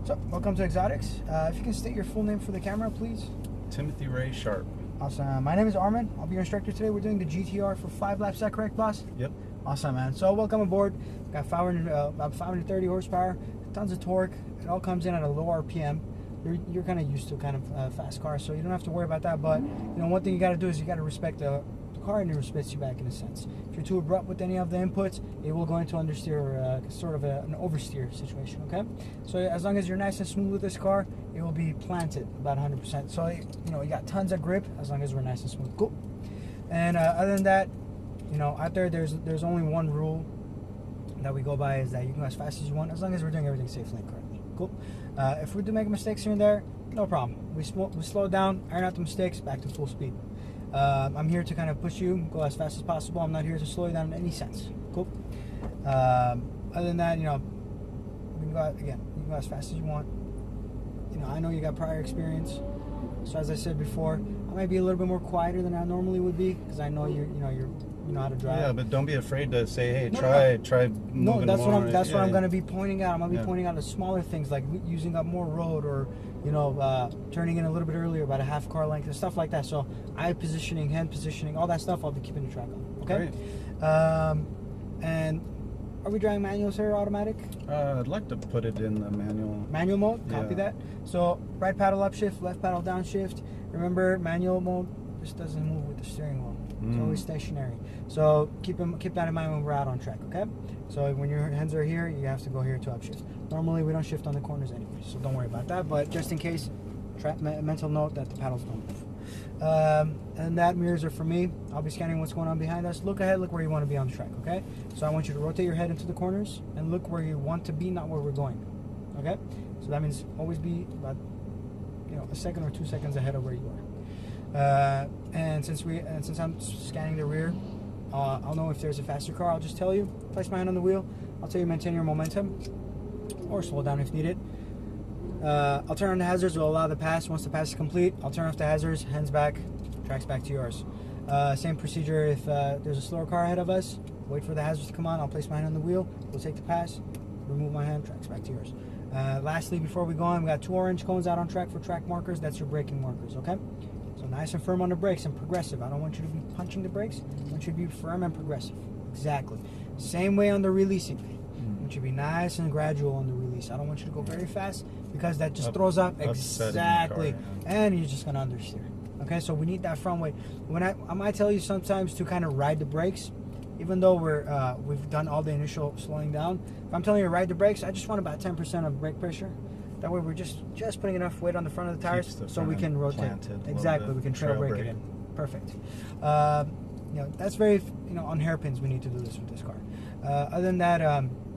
So, welcome to Exotics. If you can state your full name for the camera, please. Timothy Ray Sharp. Awesome. My name is Armin. I'll be your instructor today. We're doing the GTR for 5 laps. Is that correct, boss? Yep. Awesome, man. So, welcome aboard. Got about 530 horsepower, tons of torque. It all comes in at a low RPM. You're kind of used to kind of fast cars, so you don't have to worry about that. But one thing you got to do is you got to respect the car, and it respects you back in a sense. If you're too abrupt with any of the inputs, it will go into understeer, sort of an oversteer situation. Okay, so as long as you're nice and smooth with this car, it will be planted about 100%. So you got tons of grip as long as we're nice and smooth. Cool. And other than that, out there's only one rule that we go by, is that you can go as fast as you want as long as we're doing everything safely and correctly. Cool. If we do make mistakes here and there, no problem. We slow down, iron out the mistakes, back to full speed. I'm here to kind of push you, go as fast as possible. I'm not here to slow you down in any sense. Cool. Other than that, we can go out again. You can go as fast as you want. I know you got prior experience, so as I said before, I might be a little bit more quieter than I normally would be, because I know you know how to drive. Yeah, but don't be afraid to say, hey, try moving more. No, that's what I'm yeah. going to be pointing out. I'm going to be pointing out the smaller things, like using up more road, or turning in a little bit earlier, about a half car length, and stuff like that. So eye positioning, hand positioning, all that stuff I'll be keeping track of. Okay. And are we driving manuals here or automatic? I'd like to put it in the manual. Manual mode. Copy that. So right paddle up shift, left paddle down shift. Remember, manual mode just doesn't move with the steering wheel. It's always stationary. So keep that in mind when we're out on track, okay? So when your hands are here, you have to go here to upshift. Normally we don't shift on the corners anyway, so don't worry about that. But just in case, mental note that the paddles don't move. And that mirrors are for me. I'll be scanning what's going on behind us. Look ahead, look where you want to be on the track, okay? So I want you to rotate your head into the corners and look where you want to be, not where we're going, okay? So that means always be about a second or 2 seconds ahead of where you are. And since I'm scanning the rear, I'll know if there's a faster car. I'll just tell you. Place my hand on the wheel. I'll tell you maintain your momentum, or slow down if needed. I'll turn on the hazards. We'll allow the pass. Once the pass is complete, I'll turn off the hazards. Hands back, tracks back to yours. Same procedure if there's a slower car ahead of us. Wait for the hazards to come on. I'll place my hand on the wheel. We'll take the pass. Remove my hand. Tracks back to yours. Lastly, before we go on, we got 2 orange cones out on track for track markers. That's your braking markers. Okay. So nice and firm on the brakes and progressive. I don't want you to be punching the brakes. I want you to be firm and progressive. Exactly. Same way on the releasing. I want you to be nice and gradual on the release. I don't want you to go very fast, because that just throws up. Exactly. Car, yeah. And you're just going to understeer. Okay, so we need that front weight. I might tell you sometimes to kind of ride the brakes, even though we've done all the initial slowing down. If I'm telling you to ride the brakes, I just want about 10% of brake pressure. That way we're just putting enough weight on the front of the tires so we can rotate. Exactly, we can trail brake it in. Perfect. That's very, on hairpins we need to do this with this car. Other than that,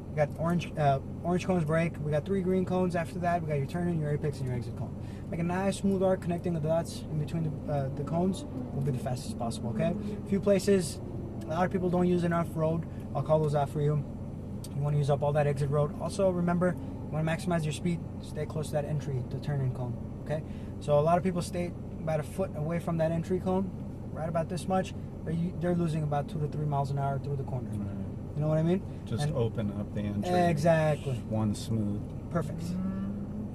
we got orange cones brake. We got 3 green cones after that. We got your turn in, your apex, and your exit cone. Make a nice smooth arc connecting the dots in between the cones. Will be the fastest possible, okay? A few places, a lot of people don't use enough road. I'll call those out for you. You want to use up all that exit road. Also, remember, you want to maximize your speed, stay close to that entry, the turn-in cone, okay? So a lot of people stay about a foot away from that entry cone, right about this much, but they're losing about 2 to 3 miles an hour through the corner. Right. You know what I mean? Just open up the entry. Exactly. One smooth. Perfect.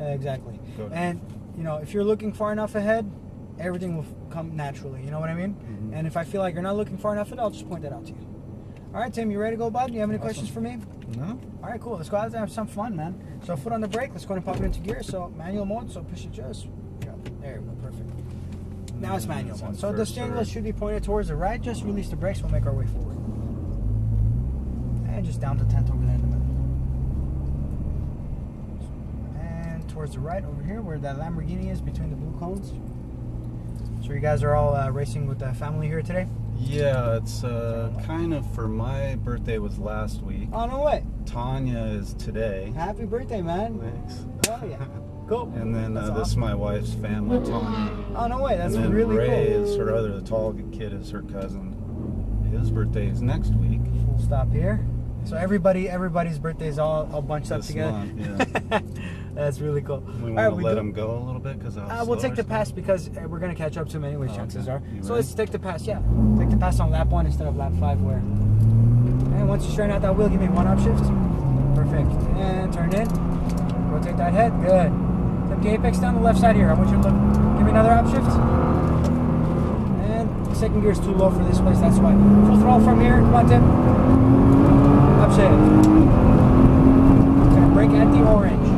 Exactly. And, if you're looking far enough ahead, everything will come naturally. You know what I mean? Mm-hmm. And if I feel like you're not looking far enough ahead, I'll just point that out to you. All right, Tim, you ready to go, bud? Do you have any questions for me? No. All right, cool. Let's go out there and have some fun, man. So foot on the brake. Let's go and pop it into gear. So manual mode. So push it just. There we go. Perfect. Now it's manual mode. So the steering wheel should be pointed towards the right. Just release the brakes. We'll make our way forward. And just down to 10th over there in the middle. And towards the right over here, where that Lamborghini is between the blue cones. So you guys are all racing with the family here today? Yeah, it's kind of for my birthday was last week. Oh, no way. Tanya is today. Happy birthday, man. Thanks. Oh, yeah. Cool. And then this awesome. is my wife's family, Tanya. Oh, no way. That's and then really Ray cool. is her other, the tall kid is her cousin. His birthday is next week. Full stop here. So everybody's birthday is all bunched up together. Month, yeah. That's really cool. We want to let him go a little bit because we'll take the pass because we're gonna catch up to him anyways. Chances are. You So ready? let's take the pass. Yeah, take the pass on lap 1 instead of lap 5. Where? And once you straighten out that wheel, give me 1 upshift. Perfect. And turn in. Rotate that head. Good. Tip the apex down the left side here. I want you to look. Give me another upshift. And second gear is too low for this place. That's why. Full throttle from here. Come on, Tim. Upshift. Okay, brake at the orange.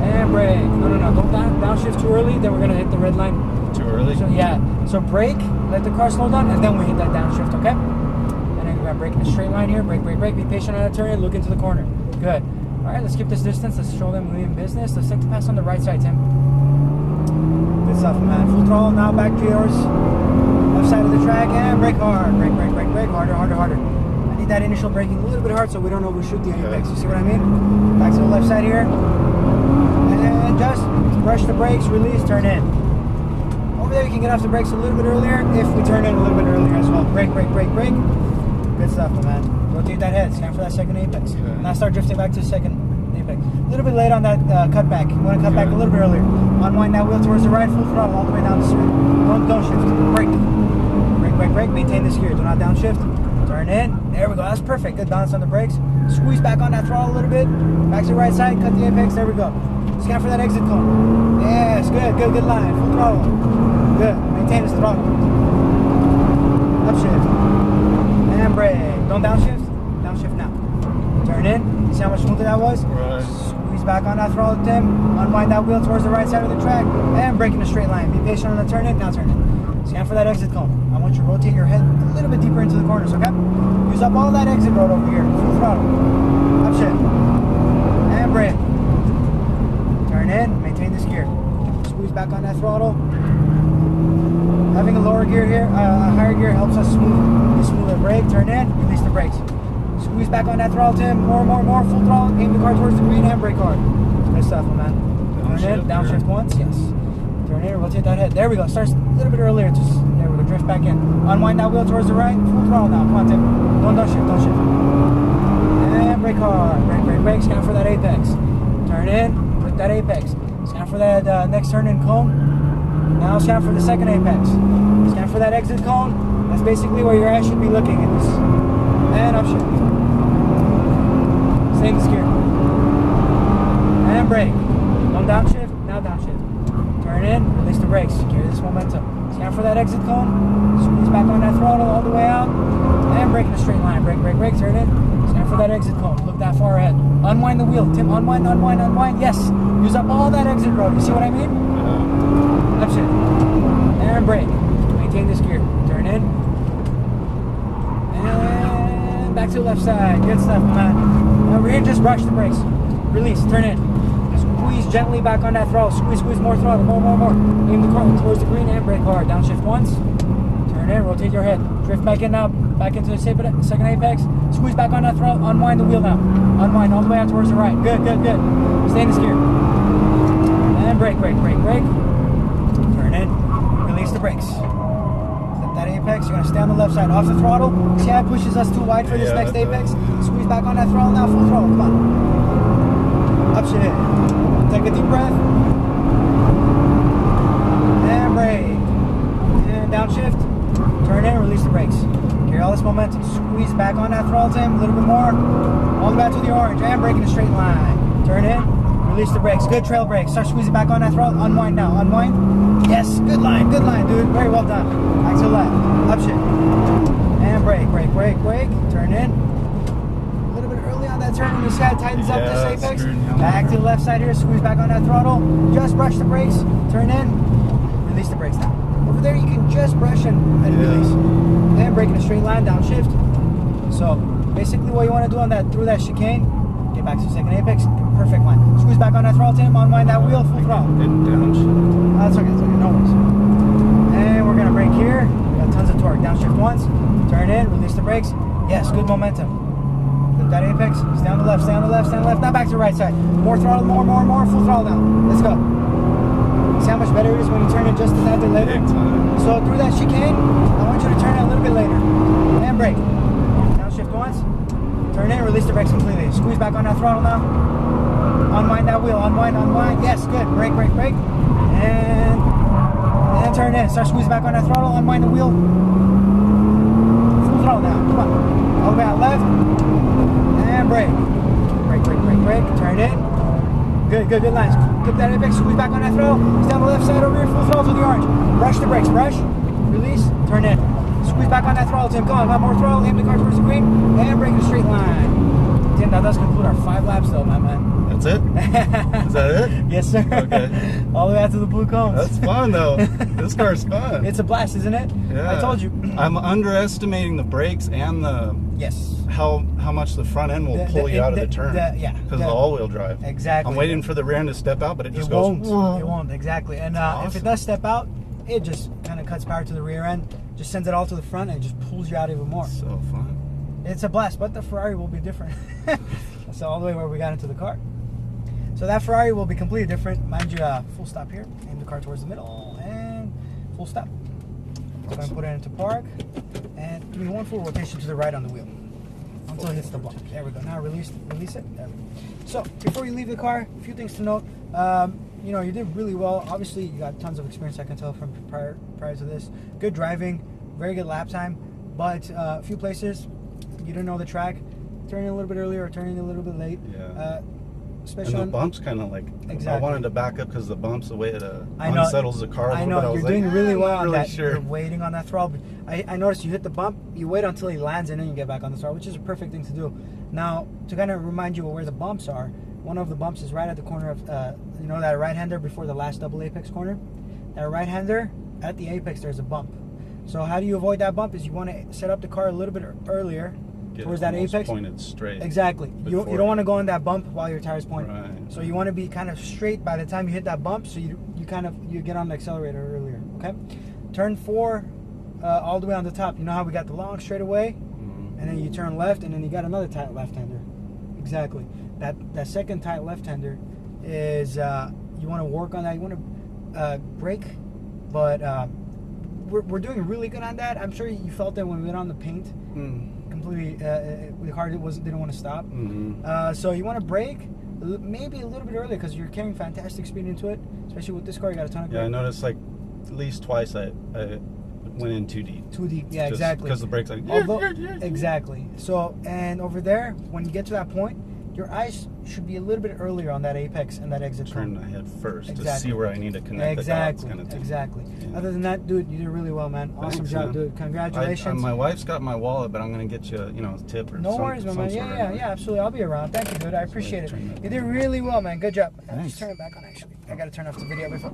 And brake. No. Don't downshift too early. Then we're going to hit the red line. Too early? So, yeah. So brake. Let the car slow down. And then we hit that downshift, okay? And then we're going to brake in a straight line here. Brake. Be patient on that turn. Look into the corner. Good. All right, let's keep this distance. Let's show them we in business. Let's take the pass on the right side, Tim. Good stuff, man. Full throttle. Now back to yours. Left side of the track. And brake hard. Brake. Harder. I need that initial braking a little bit hard so we don't overshoot the apex. You see what I mean? Back to the left side here. And just brush the brakes, release, turn in. Over there, you can get off the brakes a little bit earlier if we turn in a little bit earlier as well. Brake. Good stuff, man. Rotate that head. Scan for that second apex. Okay. Now start drifting back to the second apex. A little bit late on that cutback. You want to cut back a little bit earlier. Unwind that wheel towards the right, full throttle all the way down the street. Don't shift. Brake. Maintain this gear. Do not downshift. Turn in. There we go. That's perfect. Good balance on the brakes. Squeeze back on that throttle a little bit. Back to the right side. Cut the apex. There we go. Scan for that exit cone. Yes. Good line. Full throttle. Good. Maintain this throttle. Upshift. And brake. Don't downshift. Downshift now. Turn in. See how much smoother that was? Right. Squeeze back on that throttle, Tim. Unwind that wheel towards the right side of the track. And brake in a straight line. Be patient on the turn in. Now turn in. Scan for that exit cone. I want you to rotate your head a little bit deeper into the corners, okay? Use up all that exit road over here. Full throttle. Upshift. And brake. Turn in. Maintain this gear. Squeeze back on that throttle. Having a lower gear here, a higher gear helps us smoother brake. Turn in. Release the brakes. Squeeze back on that throttle, Tim. More. Full throttle. Aim the car towards the green and brake hard. Good stuff, man. Turn in. Downshift once. Yes. Turn in. Rotate that head. There we go. Starts a little bit earlier. Just there we go. Drift back in. Unwind that wheel towards the right. Full throttle now. Come on, Tim. Don't shift. And brake hard. Brake. Scan for that apex. Turn in. Put that apex. Scan for that next turn in cone. Now scan for the second apex. Scan for that exit cone. That's basically where your ass should be looking in this. And upshift. Stay in this gear. And brake. Don't downshift. Now downshift. Turn in. Release the brakes. Carry this momentum. Scan for that exit cone. Squeeze back on that throttle all the way out. And brake in a straight line. Brake. Turn in. Scan for that exit cone. Look that far ahead. Unwind the wheel. Tim, unwind. Yes. Use up all that exit road. You see what I mean? Upshift. And brake. Maintain this gear. Turn in. And back to the left side. Good stuff, man. Over here, just brush the brakes. Release. Turn in. Squeeze gently back on that throttle. Squeeze more throttle. More. Aim the car towards the green and brake hard. Downshift once. Turn in. Rotate your head. Drift back in now. Back into the second apex. Squeeze back on that throttle. Unwind the wheel now. Unwind all the way out towards the right. Good. Stay in this gear. And brake. Turn in. Release the brakes. Set that apex. You're going to stay on the left side. Off the throttle. See how it pushes us too wide for this next apex? Squeeze back on that throttle now. Full throttle. Come on. Upshift. Take a deep breath. And brake. And downshift. Turn in. Release the brakes. Carry all this momentum. Squeeze back on that throttle, Tim. A little bit more. All the way back to the orange. And brake in a straight line. Turn in. Release the brakes. Good trail brakes. Start squeezing back on that throttle. Unwind now. Unwind. Yes. Good line, dude. Very well done. Back to the left. Upshift. And brake. Turn in. A little bit early on that turn when this guy tightens up this apex. Back to the left side here. Squeeze back on that throttle. Just brush the brakes. Turn in. Release the brakes now. Over there, you can just brush and release. And brake in a straight line. Downshift. So basically, what you want to do on that through that chicane. Get back to the second apex. Perfect line. Squeeze back on that throttle, Tim. Unwind that wheel. Full throttle. That's okay. No worries. And we're going to brake here. We got tons of torque. Downshift once. Turn in. Release the brakes. Yes, good momentum. Flip that apex. Stay on the left. Now back to the right side. More throttle. More. Full throttle down. Let's go. See how much better it is when you turn it just a tad bit later? So through that chicane, I want you to turn it a little bit later. And brake. Downshift once. Turn in, release the brakes completely. Squeeze back on that throttle now. Unwind that wheel. Unwind. Yes, good. Brake. And turn in. Start squeezing back on that throttle. Unwind the wheel. Full throttle now. Come on. All the way out left. And brake. Brake. Turn in. Good lines. Clip that apex, squeeze back on that throttle. Stay on the left side over here, full throttle to the orange. Brush the brakes, brush, release, turn in. Squeeze back on that throttle, Tim. Come on, got more throttle, aim the car towards the green, and brake in a straight line. Tim, that does conclude our 5 laps though, my man. That's it? Is that it? Yes, sir. Okay. All the way out to the blue cones. That's fun though. This car's fun. It's a blast, isn't it? Yeah. I told you. I'm underestimating the brakes and the how much the front end will pull you out of the turn. Because of the all-wheel drive. Exactly. I'm waiting for the rear end to step out, but it just goes. goes. It won't. Exactly. And awesome. if it does step out, it just kind of cuts power to the rear end, just sends it all to the front, and just pulls you out even more. So fun. It's a blast, but the Ferrari will be different. That's all the way where we got into the car. So that Ferrari will be completely different. Mind you, full stop here. Aim the car towards the middle and full stop. So I'm going to put it into park and give me one full rotation to the right on the wheel until it hits the block. There we go. Now release it. There we go. So before you leave the car, a few things to note. You know, you did really well. Obviously, you got tons of experience. I can tell from prior to this. Good driving, very good lap time. But a few places you didn't know the track. Turning a little bit earlier or turning a little bit late. Yeah. Especially and the bumps kind of like, exactly. I wanted to back up because the bumps, the way it unsettles the car a little bit. I know, you're doing really well on that. Sure. You're waiting on that throttle. I noticed you hit the bump, you wait until he lands and then you get back on the throttle, which is a perfect thing to do. Now, to kind of remind you of where the bumps are, one of the bumps is right at the corner of, you know, that right-hander before the last double apex corner? That right-hander, at the apex, there's a bump. So how do you avoid that bump is you want to set up the car a little bit earlier, towards that apex. Pointed straight. Exactly. You don't want to go on that bump while your tires point. Right. So you want to be kind of straight by the time you hit that bump, so you get on the accelerator earlier. Okay. Turn 4, all the way on the top. You know how we got the long straightaway, and then you turn left, and then you got another tight left-hander. Exactly. That second tight left-hander is you want to work on that. You want to brake, but we're doing really good on that. I'm sure you felt that when we went on the paint. Completely, the car didn't want to stop. So you want to brake maybe a little bit earlier because you're carrying fantastic speed into it, especially with this car. You got a ton of grip. Yeah, I noticed like at least twice I went in too deep. Too deep, yeah, exactly. Because the brakes like exactly. So and over there, when you get to that point, your eyes should be a little bit earlier on that apex and that exit. Turn my head first to see where I need to connect the dots, kind of thing. Exactly. Yeah. Other than that, dude, you did really well, man. Awesome job, man. Dude. Congratulations. My wife's got my wallet, but I'm gonna get you, a tip or no worries, man. Yeah, absolutely. I'll be around. Thank you, dude. I appreciate it. You did really well, man. Good job. Thanks. Just turn it back on. Actually, I gotta turn off the video before.